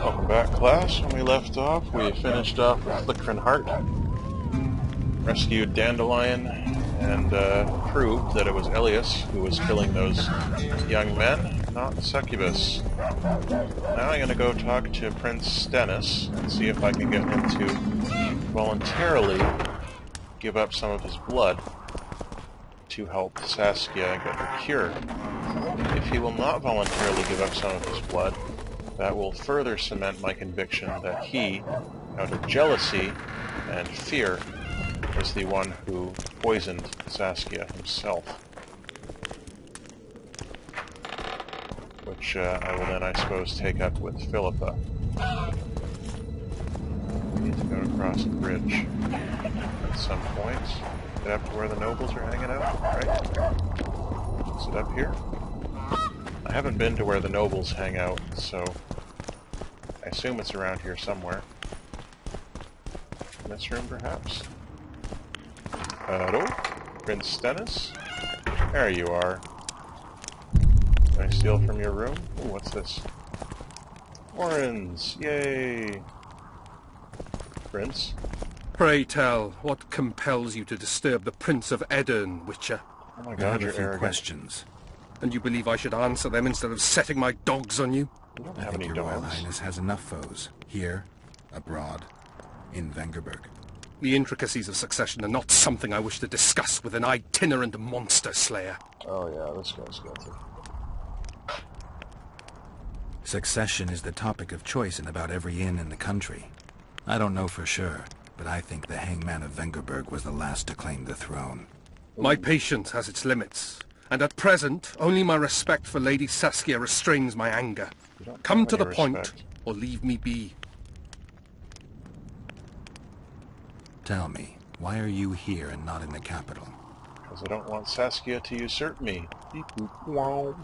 Welcome back, class. When we left off, we finished off with Flickrin Heart, rescued Dandelion, and proved that it was Elias who was killing those young men, not Succubus. Now I'm going to go talk to Prince Stennis and see if I can get him to voluntarily give up some of his blood to help Saskia get her cure. If he will not voluntarily give up some of his blood, that will further cement my conviction that he, out of jealousy and fear, was the one who poisoned Saskia himself. Which I will then, I suppose, take up with Philippa. We need to go across a bridge at some point. Get up to where the nobles are hanging out, right? Is it up here? I haven't been to where the nobles hang out, so I assume it's around here somewhere. In this room, perhaps? Hello? Prince Stennis? There you are. Can I steal from your room? Ooh, what's this? Orange! Yay! Prince? Pray tell, what compels you to disturb the Prince of Edern, Witcher? Oh my god, you're arrogant. Questions. And you believe I should answer them instead of setting my dogs on you? You don't I have think any your Royal dogs. Highness has enough foes, here, abroad, in Vengerberg. The intricacies of succession are not something I wish to discuss with an itinerant monster slayer. Oh yeah, this guy's guilty. Succession is the topic of choice in about every inn in the country. I don't know for sure, but I think the hangman of Vengerberg was the last to claim the throne. My patience has its limits, and at present, only my respect for Lady Saskia restrains my anger. Come to the point, or leave me be. Tell me, why are you here and not in the capital? Because I don't want Saskia to usurp me. Beep boop. Wow.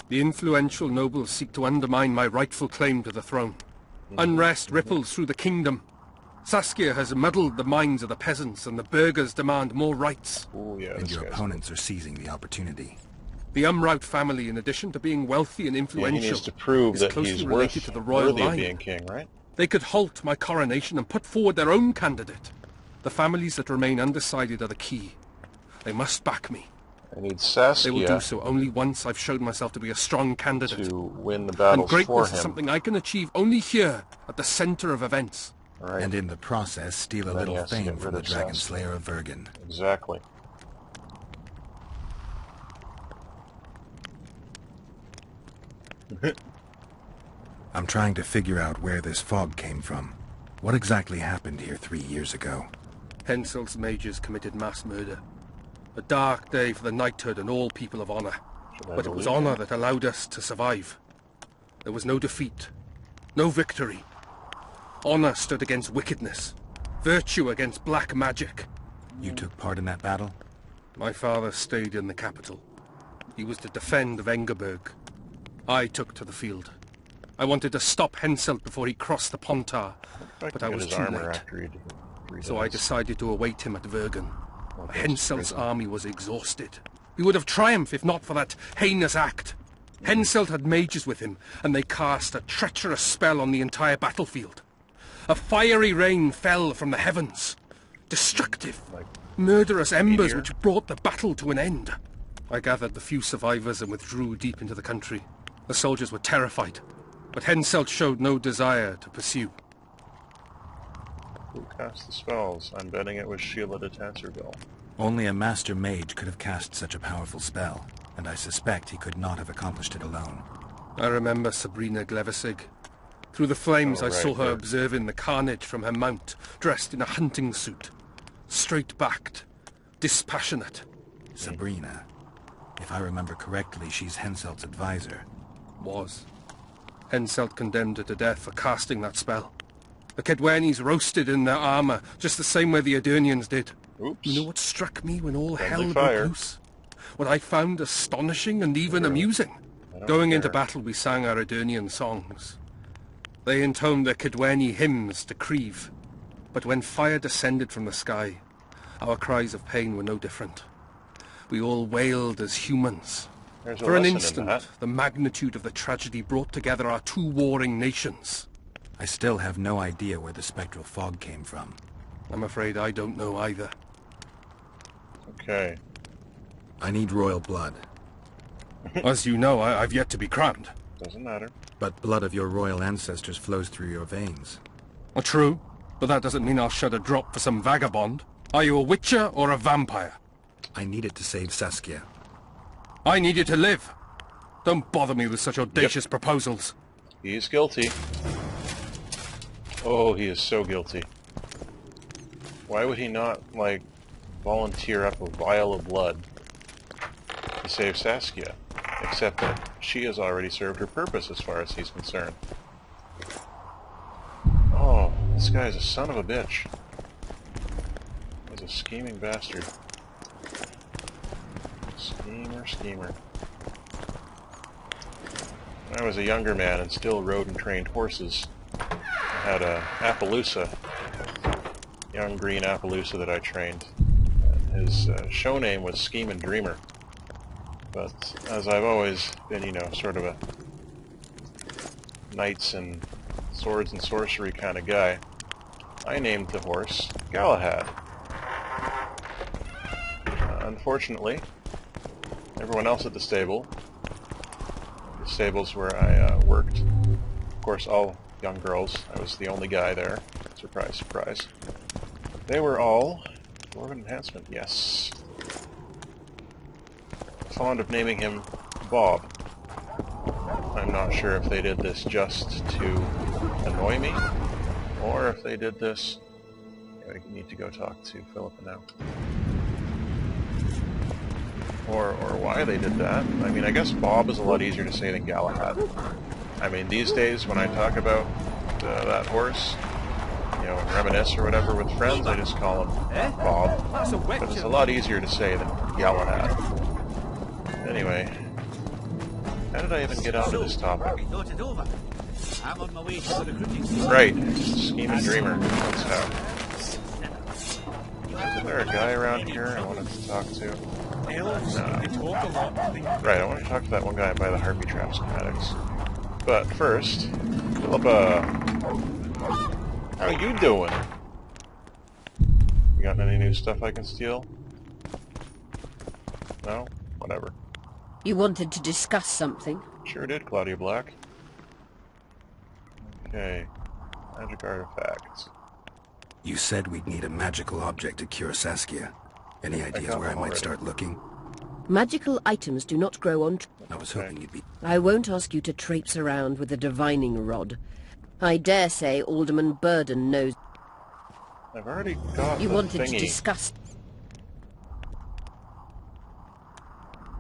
The influential nobles seek to undermine my rightful claim to the throne. Unrest ripples through the kingdom. Saskia has muddled the minds of the peasants, and the burghers demand more rights. Ooh, yeah, And this your guy's opponents are seizing the opportunity. The Umraut family, in addition to being wealthy and yeah, influential, he needs to prove is that closely he's related to the royal worthy line. of being king, right? They could halt my coronation and put forward their own candidate. The families that remain undecided are the key. They must back me. I need They will do Saskia so only once I've shown myself to be a strong candidate. to win the And battles for greatness him. is something I can achieve only here, at the center of events. Right. And in the process, steal a Then he little has to fame get from rid the of Dragon Saskia. Slayer of Vergen. Exactly. I'm trying to figure out where this fog came from. What exactly happened here 3 years ago? Henselt's mages committed mass murder. A dark day for the knighthood and all people of honor. Should I But it was believe honor him? that allowed us to survive. There was no defeat, no victory. Honor stood against wickedness, virtue against black magic. You took part in that battle? My father stayed in the capital. He was to defend Vengerberg. I took to the field. I wanted to stop Henselt before he crossed the Pontar, If I but can I get was his too armor late. after he So I decided to await him at Vergen. Well, that's Henselt's prison. army was exhausted. We would have triumphed if not for that heinous act. Henselt had mages with him, and they cast a treacherous spell on the entire battlefield. A fiery rain fell from the heavens. Destructive, Like murderous embers meteor? which brought the battle to an end. I gathered the few survivors and withdrew deep into the country. The soldiers were terrified, but Henselt showed no desire to pursue. Who cast the spells? I'm betting it was Sheila de Tanserville. Only a master mage could have cast such a powerful spell, and I suspect he could not have accomplished it alone. I remember Sabrina Glevissig. Through the flames Oh, I saw right, her yeah. observing the carnage from her mount, dressed in a hunting suit. Straight-backed, dispassionate. Sabrina. If I remember correctly, she's Henselt's advisor. Was. Henselt condemned her to death for casting that spell. The Kedwenis roasted in their armor, just the same way the Edirnians did. Oops. You know what struck me when all Friendly hell fire. broke loose? What I found astonishing and even Sure. amusing. I don't Going into care. battle, we sang our Edirnian songs. They intoned their Kedweni hymns to Creve. But when fire descended from the sky, our cries of pain were no different. We all wailed as humans. There's a For an lesson in instant, that. the magnitude of the tragedy brought together our two warring nations. I still have no idea where the spectral fog came from. I'm afraid I don't know either. Okay. I need royal blood. As you know, I've yet to be crowned. Doesn't matter. But blood of your royal ancestors flows through your veins. True, but that doesn't mean I'll shed a drop for some vagabond. Are you a witcher or a vampire? I need it to save Saskia. I need you to live. Don't bother me with such audacious proposals. He's guilty. Oh, he is so guilty. Why would he not, like, volunteer up a vial of blood to save Saskia? Except that she has already served her purpose as far as he's concerned. Oh, this guy is a son of a bitch. He's a scheming bastard. Schemer. When I was a younger man and still rode and trained horses, I had a Appaloosa, young green Appaloosa that I trained. And his show name was Scheme and Dreamer. But as I've always been, you know, sort of a knights and swords and sorcery kind of guy, I named the horse Galahad. Unfortunately, everyone else at the stable, the stables where I worked, of course all young girls, I was the only guy there, surprise, surprise, they were all, Dwarven Enhancement, yes, fond of naming him Bob. I'm not sure if they did this just to annoy me, or if they did this... I need to go talk to Philippa now. Or why they did that. I mean, I guess Bob is a lot easier to say than Galahad. I mean, these days, when I talk about that horse, you know, reminisce or whatever with friends, I just call him Bob. But it's a lot easier to say than Galahad. Anyway, how did I even get onto this topic? Right, Scheme and Dreamer, that's how. Isn't there a guy around here I wanted to talk to? No. Right, I want to talk to that one guy by the Harpy Trap schematics. But first, Philippa, how you doing? You got any new stuff I can steal? No? Whatever. You wanted to discuss something? Sure did, Claudia Black. Okay. Magic artifacts. You said we'd need a magical object to cure Saskia. Any ideas where I might start looking? Magical items do not grow on... I was hoping you'd be... I won't ask you to traipse around with a divining rod. I dare say Alderman Burden knows... I've already got You the wanted thingy. to discuss...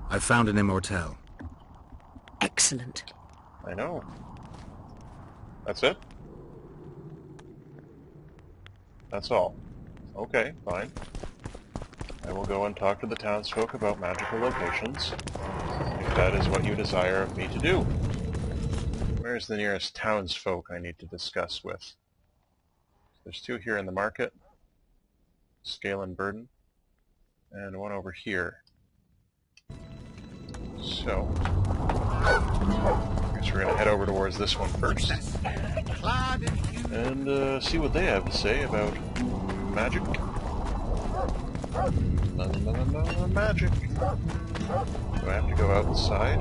I found an immortal. Excellent. I know. That's it? That's all. Okay, fine. I will go and talk to the townsfolk about magical locations, if that is what you desire of me to do. Where's the nearest townsfolk I need to discuss with? There's two here in the market, Scale and Burden, and one over here. So, I guess we're going to head over towards this one first, and see what they have to say about magic. Magic. Do I have to go outside?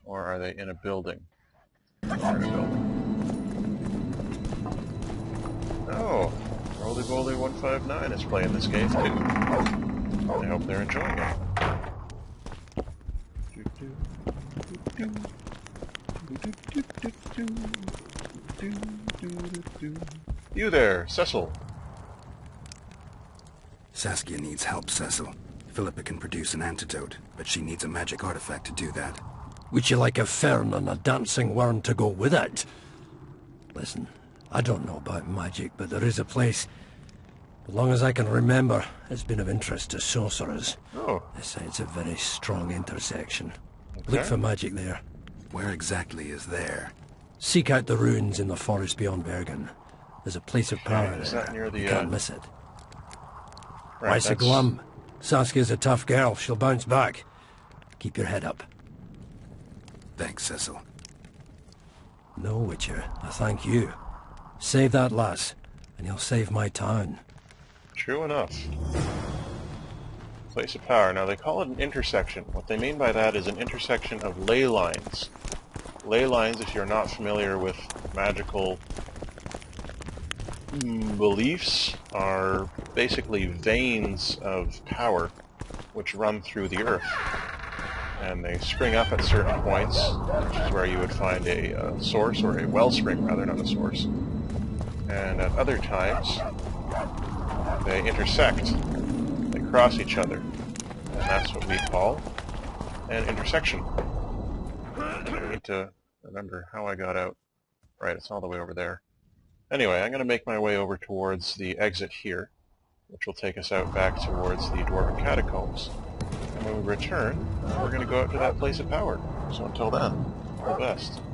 Or are they in a building? They're in a building. Oh, Roly Boly 159 is playing this game too. I hope they're enjoying it. You there, Cecil. Saskia needs help, Cecil. Philippa can produce an antidote, but she needs a magic artifact to do that. Would you like a fern and a dancing worm to go with it? Listen, I don't know about magic, but there is a place, as long as I can remember, it's been of interest to sorcerers. Oh. They say it's a very strong intersection. Okay. Look for magic there. Where exactly is there? Seek out the ruins in the forest beyond Bergen. There's a place of power Is there. that near the, You can't miss it. Right, Why so that's- glum? Saskia's a tough girl. She'll bounce back. Keep your head up. Thanks, Cecil. No, Witcher. I thank you. Save that lass, and you'll save my town. True enough. Place of power. Now, they call it an intersection. What they mean by that is an intersection of ley lines. Ley lines, if you're not familiar with magical beliefs, are basically veins of power which run through the earth. And they spring up at certain points, which is where you would find a source, or a wellspring rather, not a source. And at other times, they intersect. They cross each other. And that's what we call an intersection. I need to remember how I got out. Right, it's all the way over there. Anyway, I'm going to make my way over towards the exit here, which will take us out back towards the Dwarven Catacombs. And when we return, we're going to go out to that place of power. So until then, all the best.